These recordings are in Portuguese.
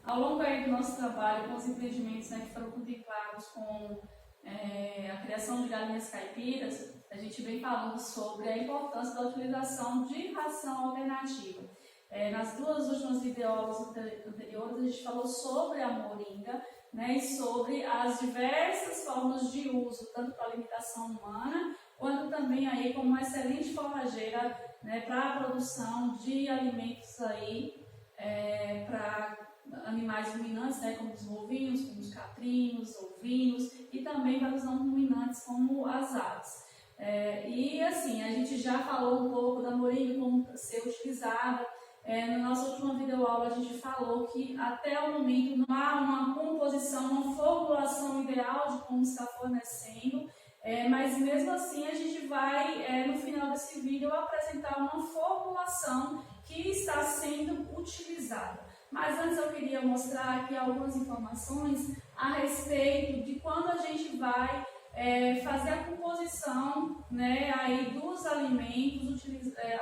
Ao longo aí do nosso trabalho com os empreendimentos, né, que foram contemplados com a criação de galinhas caipiras, a gente vem falando sobre a importância da utilização de ração alternativa. Nas duas últimas videoaulas anteriores, a gente falou sobre a moringa, né, e sobre as diversas formas de uso, tanto para alimentação humana, quanto também aí como uma excelente forrageira, né, para a produção de alimentos aí, para animais ruminantes, né, como os bovinos, como os caprinos, ovinos, e também para os não ruminantes, como as aves. E assim, a gente já falou um pouco da moringa, como ser utilizada. Na nossa última videoaula a gente falou que até o momento não há uma composição, uma formulação ideal de como está fornecendo, mas mesmo assim a gente vai, no final desse vídeo, apresentar uma formulação que está sendo utilizada. Mas antes eu queria mostrar aqui algumas informações a respeito de quando a gente vai fazer a composição, né, aí dos alimentos,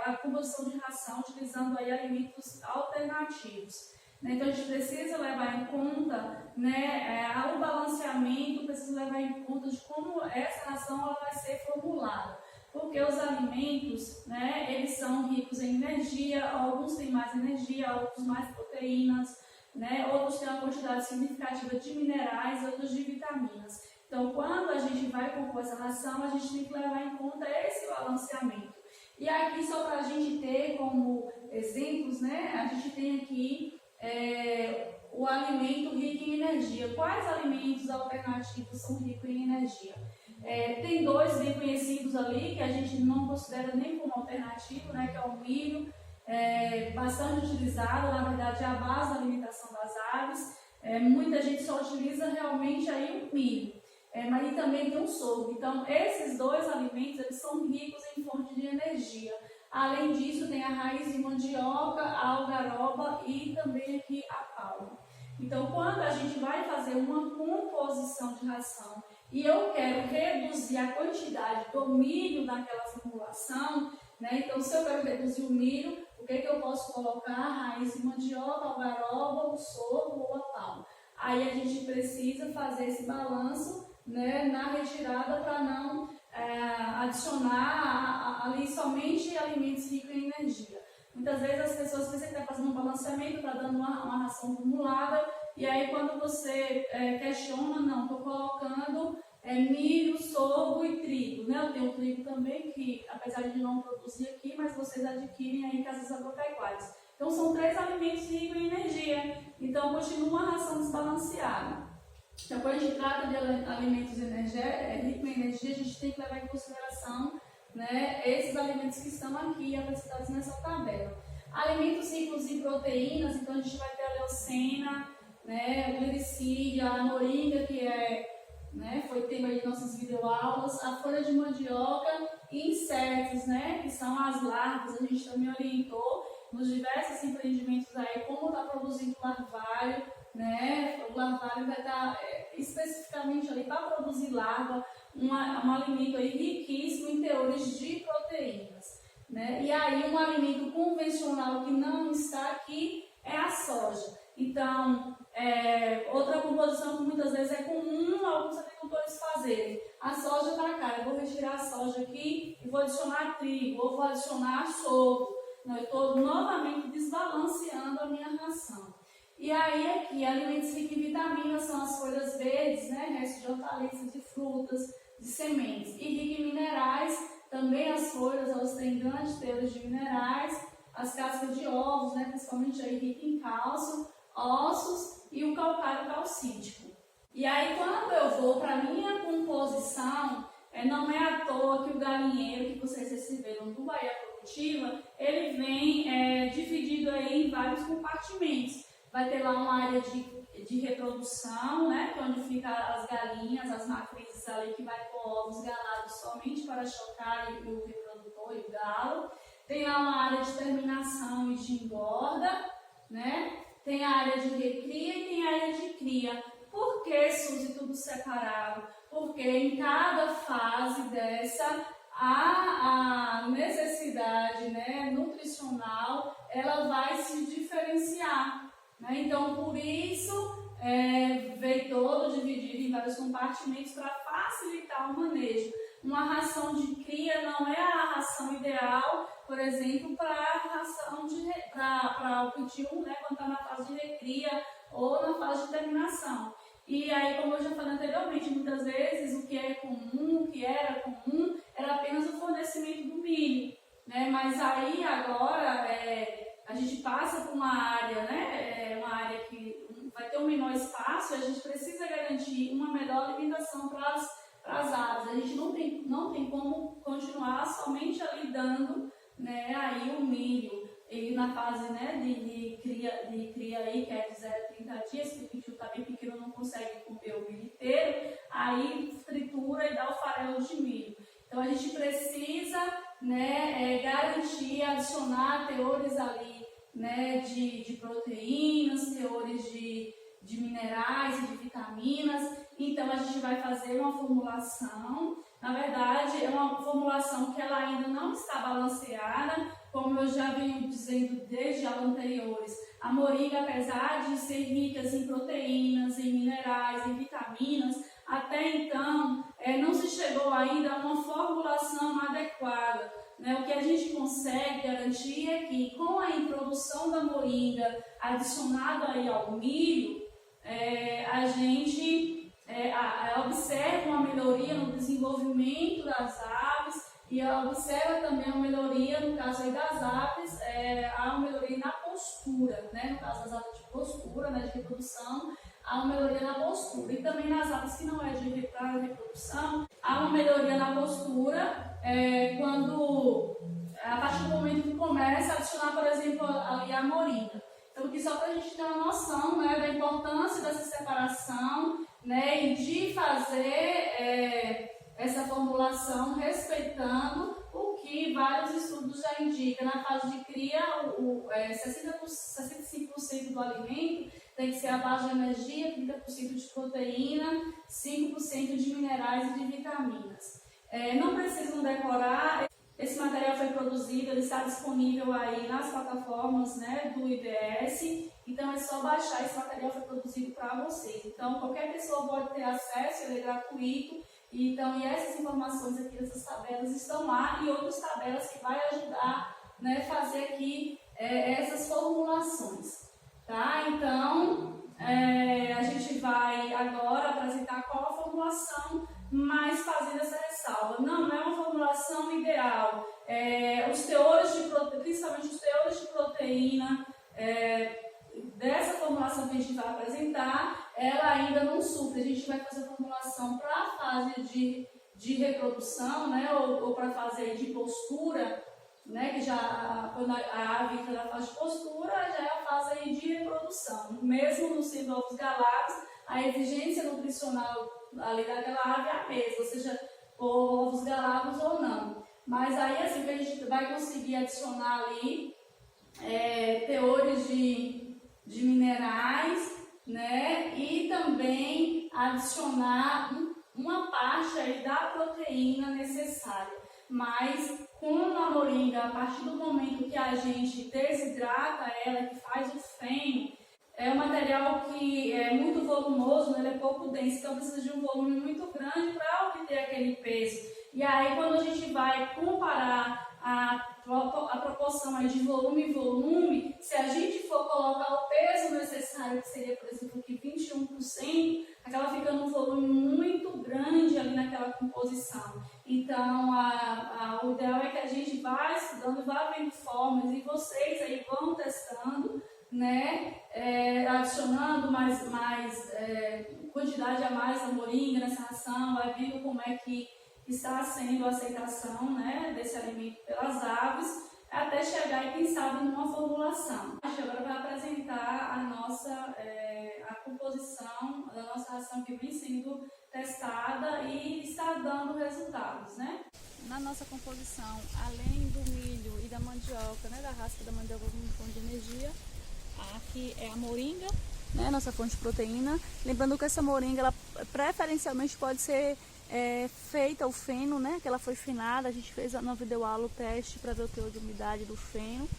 a composição de ração utilizando aí alimentos alternativos. Então a gente precisa levar em conta, né, o balanceamento, precisa levar em conta de como essa ração ela vai ser formulada. Porque os alimentos, né, eles são ricos em energia, alguns têm mais energia, outros mais proteínas, né, outros têm uma quantidade significativa de minerais, outros de vitaminas. Então, quando a gente vai compor essa ração, a gente tem que levar em conta esse balanceamento. E aqui, só para a gente ter como exemplos, né, a gente tem aqui o alimento rico em energia. Quais alimentos alternativos são ricos em energia? Tem dois bem conhecidos ali, que a gente não considera nem como alternativo, né, que é o milho, bastante utilizado, na verdade é a base da alimentação das aves. Muita gente só utiliza realmente aí o milho. Mas também tem o sorgo. Então, esses dois alimentos eles são ricos em fonte de energia. Além disso, tem a raiz de mandioca, a algaroba e também aqui a palma. Então, quando a gente vai fazer uma composição de ração e eu quero reduzir a quantidade do milho naquela formulação, né? Então, se eu quero reduzir o milho, o que eu posso colocar? A raiz de mandioca, a algaroba, o sorgo ou a palma. Aí a gente precisa fazer esse balanço, né, na retirada para não adicionar ali somente alimentos ricos em energia. Muitas vezes as pessoas pensam que está fazendo um balanceamento, está dando uma ração acumulada, e aí quando você questiona, não, estou colocando milho, sorgo e trigo. Né? Eu tenho trigo também, que apesar de não produzir aqui, mas vocês adquirem aí em casas agropecuárias. Então são 3 alimentos ricos em energia, então continua uma ração desbalanceada. Então, quando a gente trata de alimentos ricos em energia, a gente tem que levar em consideração, né, esses alimentos que estão aqui apresentados nessa tabela. Alimentos ricos em proteínas, então a gente vai ter a leucena, né, o glicídia, a moringa, que foi tema de nossas videoaulas, a folha de mandioca e insetos, né, que são as larvas. A gente também orientou nos diversos empreendimentos aí como está produzindo larvário, né? O larvário vai estar especificamente ali para produzir larva, um alimento aí riquíssimo em teores de proteínas, né? E aí um alimento convencional que não está aqui é a soja. Então, outra composição que muitas vezes é comum alguns agricultores fazerem. A soja está cá, eu vou retirar a soja aqui e vou adicionar trigo, ou vou adicionar sorgo. Eu estou novamente desbalanceando a minha ração. E aí aqui, alimentos ricos em vitaminas são as folhas verdes, né, restos de hortaliças, de frutas, de sementes. E rico em minerais, também as folhas, elas têm grandes teores de minerais, as cascas de ovos, né, principalmente aí rico em cálcio, ossos e o calcário calcítico. E aí quando eu vou para a minha composição, não é à toa que o galinheiro que vocês receberam do Bahia Produtiva, ele vem dividido aí em vários compartimentos. Vai ter lá uma área de reprodução, né, que é onde ficam as galinhas, as matrizes ali que vai pôr ovos galados somente para chocar o reprodutor e o galo. Tem lá uma área de terminação e de engorda, né? Tem a área de recria e tem a área de cria. Por que, Suzy, tudo separado? Porque em cada fase dessa, a necessidade, né, nutricional, ela vai se diferenciar. né? Então, por isso, veio todo dividido em vários compartimentos para facilitar o manejo. Uma ração de cria não é a ração ideal, por exemplo, para o cultivo, né, quando está na fase de recria ou na fase de terminação. E aí, como eu já falei anteriormente, muitas vezes o que é comum, o que era comum, era apenas o fornecimento do milho, né? Mas aí agora a gente passa por uma área, né? Uma área que vai ter um menor espaço, a gente precisa garantir uma melhor alimentação para as aves. A gente não tem como continuar somente ali dando, né, aí o milho. E na fase, né, de cria aí, que é de 0 a 30 dias, que o bicho está bem pequeno, não consegue comer o milho inteiro, aí tritura e dá o farelo de milho. Então a gente precisa, né, garantir, adicionar teores ali, né, de proteínas, teores de minerais e de vitaminas. Então a gente vai fazer uma formulação. Na verdade, é uma formulação que ela ainda não está balanceada, como eu já venho dizendo desde aulas anteriores. A moringa, apesar de ser rica em proteínas, em minerais, em vitaminas, até então não se chegou ainda a uma formulação adequada, né? O que a gente consegue garantir é que, com a introdução da moringa adicionada aí ao milho, a gente observa uma melhoria no desenvolvimento das aves e observa também uma melhoria, no caso aí das aves, há uma melhoria na postura, né? No caso das aves de postura, né, de reprodução, há uma melhoria na postura. E também nas aves que não é de reprodução, há uma melhoria na postura a partir do momento que começa a adicionar, por exemplo, ali a moringa. Então, aqui só para a gente ter uma noção, né, da importância dessa separação, né, e de fazer essa formulação respeitando o que vários estudos já indicam. Na fase de cria, 65% do alimento tem que ser a base de energia, 30% de proteína, 5% de minerais e de vitaminas. Não precisam decorar. Esse material foi produzido, ele está disponível aí nas plataformas, né, do IBS, então é só baixar. Esse material foi produzido para vocês. Então, qualquer pessoa pode ter acesso, ele é gratuito. Então, e essas informações aqui dessas tabelas estão lá, e outras tabelas que vai ajudar, né, fazer aqui essas formulações. Tá? Então, a gente vai agora apresentar qual a formulação, mas fazendo essa ressalva. Não é uma formulação ideal. Os teores principalmente os teores de proteína dessa formulação que a gente vai apresentar, ela ainda não supre. A gente vai fazer a formulação para a fase de reprodução, né, ou para a fase de postura, né, que quando a ave entra na fase de postura, já é a fase aí de reprodução. Mesmo no sendo ovos galados, a exigência nutricional ali daquela ave é a mesma, seja por ovos galados ou não. Mas aí, assim, que a gente vai conseguir adicionar ali teores de minerais, né, e também adicionar uma parte aí da proteína necessária. Mas com a moringa, a partir do momento que a gente desidrata ela, que faz o feno, é um material que é muito volumoso, ele é pouco denso, então precisa de um volume muito grande para obter aquele peso. E aí, quando a gente vai comparar a proporção aí de volume e volume, se a gente for colocar o peso necessário, que seria, por exemplo, aqui 21%, acaba ficando um volume muito grande ali naquela composição. Então, o ideal é que a gente vá estudando, vá vendo formas, e vocês aí vão testando, né, adicionando mais quantidade a mais da moringa nessa ração, vai vendo como é que está sendo a aceitação, né, desse alimento pelas aves, até chegar e, quem sabe, numa formulação. Agora vai apresentar a composição da nossa ração que vem sendo testada e está dando resultados, né? Na nossa composição, além do milho e da mandioca, né, da raspa da mandioca como fonte de energia, aqui é a moringa, né, nossa fonte de proteína. Lembrando que essa moringa, ela preferencialmente pode ser feita o feno, né, que ela foi finada. A gente fez no videoaula o teste para ver o teor de umidade do feno.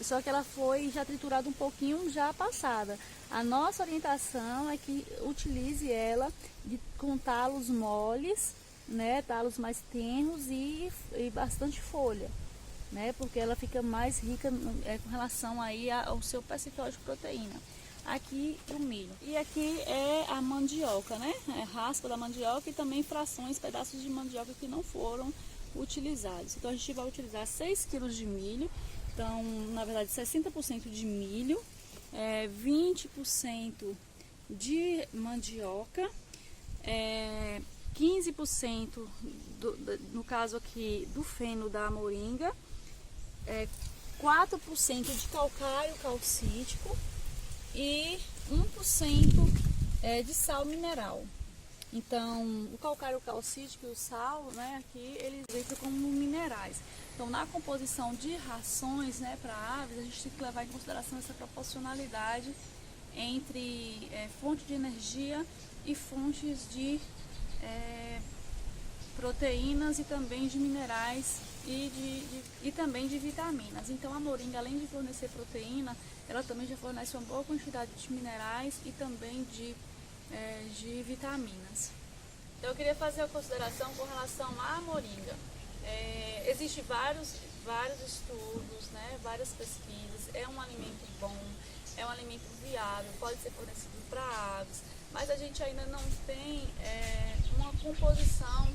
só que ela foi já triturada um pouquinho já passada. A nossa orientação é que utilize ela com talos moles, né, talos mais tenros e bastante folha, né, porque ela fica mais rica com relação aí ao seu percentual de proteína. Aqui o milho. E aqui é a mandioca, né, raspa da mandioca e também frações, pedaços de mandioca que não foram utilizados. Então a gente vai utilizar 6 kg de milho, então na verdade 60% de milho, 20% de mandioca, 15% no caso aqui do feno da moringa, 4% de calcário calcítico e 1% de sal mineral. Então, o calcário calcítico e o sal, né, aqui eles entram como minerais. Então, na composição de rações, né, para aves, a gente tem que levar em consideração essa proporcionalidade entre fonte de energia e fontes de proteínas e também de minerais e também de vitaminas. Então, a moringa, além de fornecer proteína, ela também já fornece uma boa quantidade de minerais e também de vitaminas. Então, eu queria fazer uma consideração com relação à moringa. Existem vários estudos, né, várias pesquisas. É um alimento bom, é um alimento viável, pode ser fornecido para aves, mas a gente ainda não tem uma composição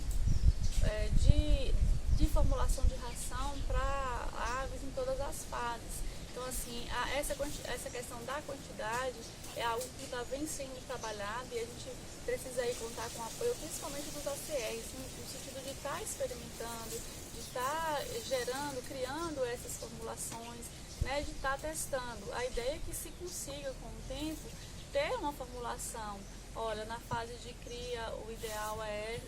de formulação de ração para aves em todas as fases. Então, assim, essa questão da quantidade é algo que vem sendo trabalhado e a gente precisa aí contar com o apoio principalmente dos ACRs, no sentido de estar experimentando, de estar criando essas formulações, né, de estar testando. A ideia é que se consiga, com o tempo, ter uma formulação. Olha, na fase de cria, o ideal é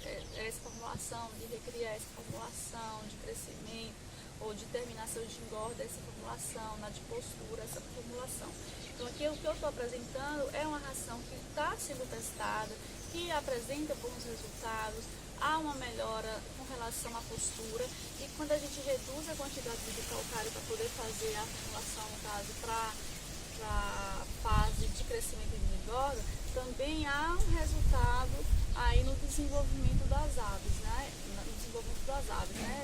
essa formulação, de recriar essa formulação, de crescimento, ou de terminação de engorda, essa formulação, na de postura, essa formulação. Então aqui o que eu estou apresentando é uma ração que está sendo testada, que apresenta bons resultados, há uma melhora com relação à postura, e quando a gente reduz a quantidade de calcário para poder fazer a formulação, no caso, para a fase de crescimento e de engorda, também há um resultado aí no desenvolvimento das aves, né?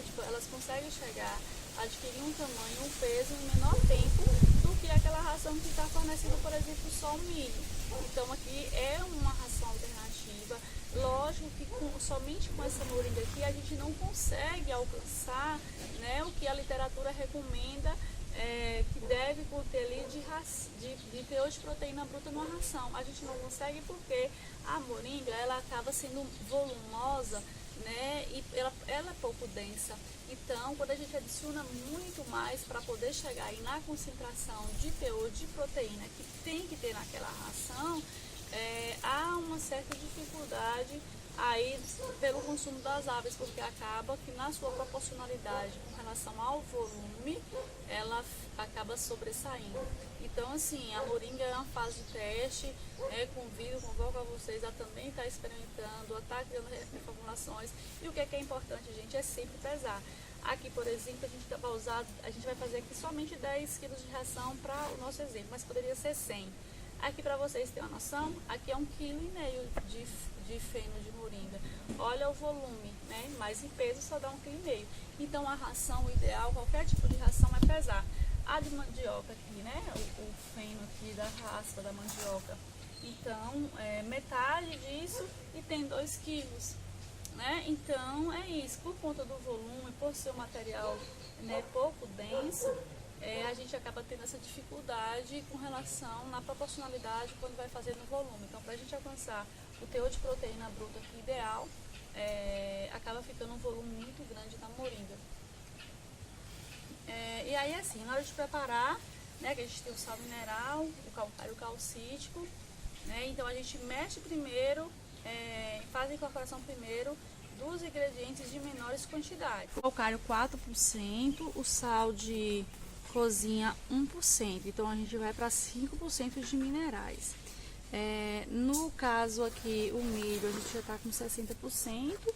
Tipo, elas conseguem chegar a adquirir um tamanho, um peso em menor tempo do que aquela ração que está fornecendo, por exemplo, só o milho. Então aqui é uma ração alternativa. Lógico que somente com essa moringa aqui a gente não consegue alcançar, né, o que a literatura recomenda que deve conter ali de teor de proteína bruta numa ração. A gente não consegue porque a moringa ela acaba sendo volumosa, né, e ela é pouco densa. Então, quando a gente adiciona muito mais para poder chegar aí na concentração de teor de proteína que tem que ter naquela ração, há uma certa dificuldade aí pelo consumo das aves, porque acaba que na sua proporcionalidade com relação ao volume, ela acaba sobressaindo. Então, assim, a moringa é uma fase de teste, convoco a vocês a também estar experimentando, a estar criando reformulações. E o que é importante, gente, é sempre pesar. Aqui, por exemplo, a gente vai fazer aqui somente 10 kg de ração para o nosso exemplo, mas poderia ser 100. Aqui, para vocês terem uma noção, aqui é 1,5 kg de feno de moringa. Olha o volume, né? Mas em peso só dá 1,5 kg. Então, a ração, o ideal, qualquer tipo de ração é pesar. A de mandioca aqui, né? O feno aqui da raspa da mandioca. Então, metade disso e tem 2 quilos. Né? Então é isso, por conta do volume, por ser um material, né, pouco denso, a gente acaba tendo essa dificuldade com relação na proporcionalidade quando vai fazer no volume. Então, para a gente alcançar o teor de proteína bruta aqui ideal, acaba ficando um volume muito grande na moringa. E aí, assim, na hora de preparar, né, que a gente tem o sal mineral, o calcário calcítico, né, então a gente mexe primeiro, faz a incorporação primeiro dos ingredientes de menores quantidades. O calcário 4%, o sal de cozinha 1%, então a gente vai para 5% de minerais. No caso aqui, o milho, a gente já está com 60%,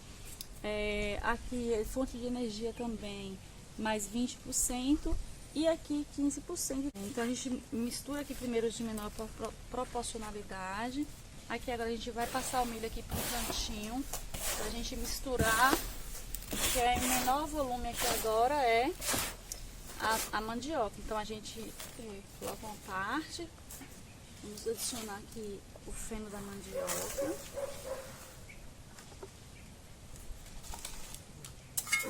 aqui fonte de energia também, mais 20%, e aqui 15%. Então a gente mistura aqui primeiro de menor proporcionalidade. Aqui agora a gente vai passar o milho aqui para um cantinho, pra gente misturar, que é em menor volume aqui agora é a mandioca. Então a gente coloca uma parte, vamos adicionar aqui o feno da mandioca.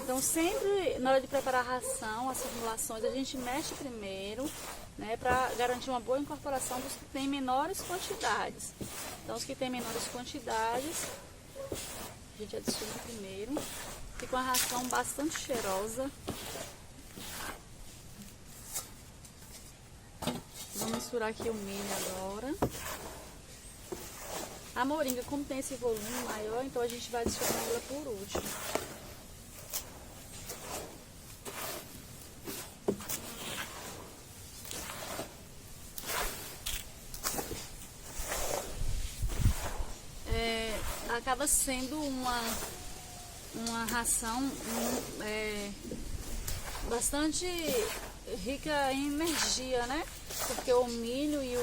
Então sempre na hora de preparar a ração, as formulações, a gente mexe primeiro, né, para garantir uma boa incorporação dos que têm menores quantidades. Então os que têm menores quantidades, a gente adiciona primeiro. Fica uma ração bastante cheirosa. Vou misturar aqui o milho agora. A moringa, como tem esse volume maior, então a gente vai adicionar ela por último. Acaba sendo uma ração bastante rica em energia, né? Porque o milho e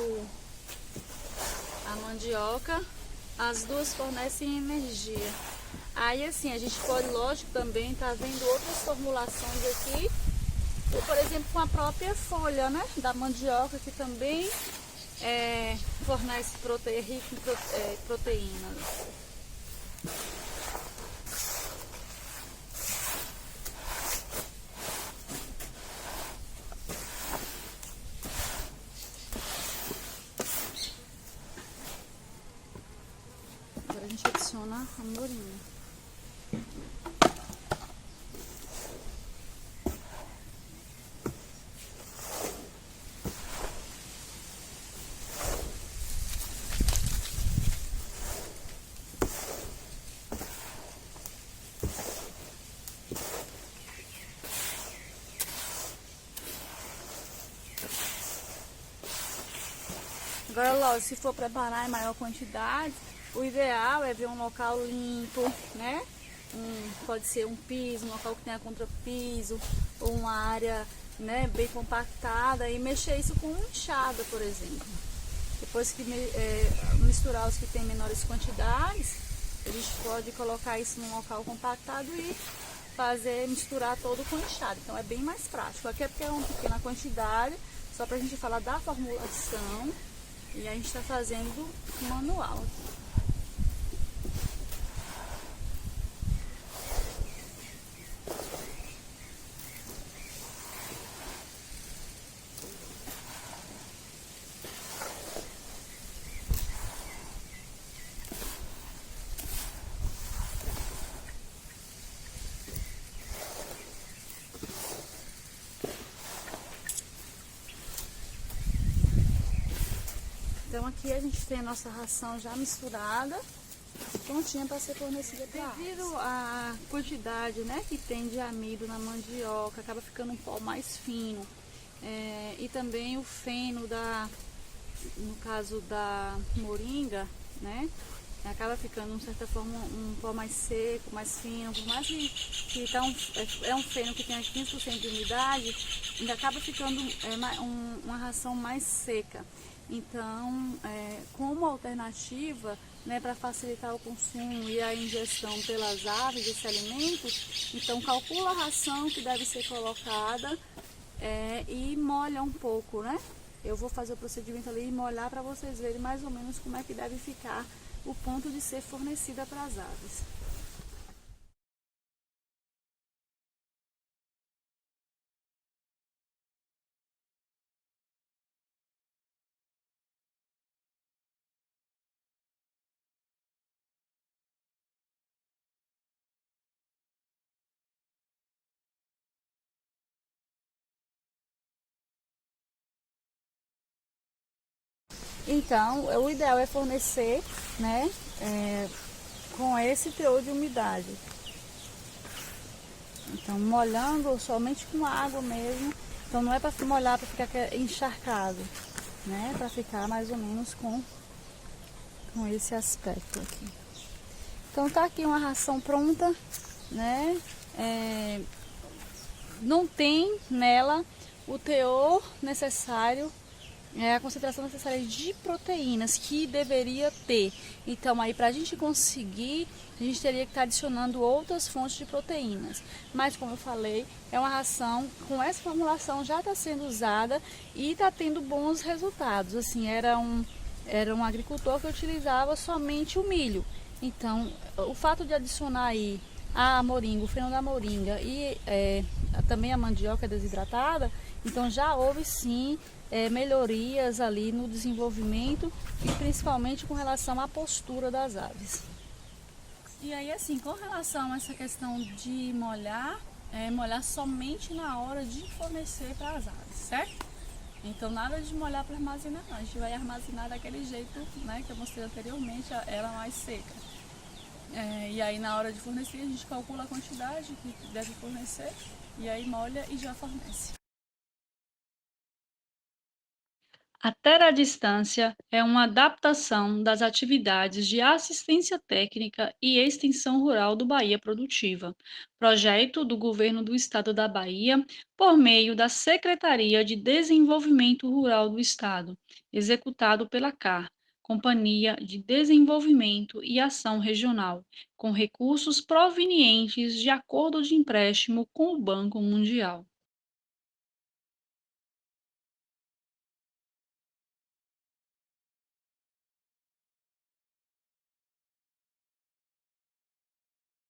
a mandioca, as duas fornecem energia. Aí assim, a gente pode, lógico, também estar vendo outras formulações aqui, por exemplo, com a própria folha, né, da mandioca, que também fornece rico em proteínas. Agora a gente adiciona a moringa. Agora, lógico, se for preparar em maior quantidade, o ideal é ver um local limpo, né? Pode ser um piso, um local que tenha contrapiso, ou uma área, né, bem compactada, e mexer isso com uma enxada, por exemplo. Depois que misturar os que têm menores quantidades, a gente pode colocar isso num local compactado e misturar todo com enxada. Então é bem mais prático. Aqui é porque é uma pequena quantidade, só pra gente falar da formulação. E a gente está fazendo manual. Então aqui a gente tem a nossa ração já misturada, prontinha para ser fornecida para elas. Devido à quantidade, né, que tem de amido na mandioca, acaba ficando um pó mais fino. E também o feno no caso da moringa, né, acaba ficando de certa forma um pó mais seco, mais fino, por mais que tá é um feno que tem 15% de umidade, ainda acaba ficando uma ração mais seca. Então, como alternativa, né, para facilitar o consumo e a ingestão pelas aves desse alimento, então calcula a ração que deve ser colocada e molha um pouco, né? Eu vou fazer o procedimento ali e molhar para vocês verem mais ou menos como é que deve ficar o ponto de ser fornecida para as aves. Então, o ideal é fornecer, né, com esse teor de umidade. Então, molhando somente com água mesmo. Então, não é para molhar para ficar encharcado, né, para ficar mais ou menos com esse aspecto aqui. Então, tá aqui uma ração pronta, né, não tem nela o teor necessário, a concentração necessária de proteínas que deveria ter. Então, aí para a gente conseguir, a gente teria que estar adicionando outras fontes de proteínas. Mas, como eu falei, é uma ração com essa formulação já está sendo usada e está tendo bons resultados. Assim, era um agricultor que utilizava somente o milho. Então, o fato de adicionar aí a moringa, o feno da moringa e também a mandioca desidratada, então já houve sim melhorias ali no desenvolvimento e principalmente com relação à postura das aves. E aí, assim, com relação a essa questão de molhar, molhar somente na hora de fornecer para as aves, certo? Então, nada de molhar para armazenar, não. A gente vai armazenar daquele jeito, né, que eu mostrei anteriormente, ela mais seca. E aí, na hora de fornecer, a gente calcula a quantidade que deve fornecer e aí molha e já fornece. A Terra à Distância é uma adaptação das atividades de assistência técnica e extensão rural do Bahia Produtiva, projeto do Governo do Estado da Bahia por meio da Secretaria de Desenvolvimento Rural do Estado, executado pela CAR, Companhia de Desenvolvimento e Ação Regional, com recursos provenientes de acordo de empréstimo com o Banco Mundial.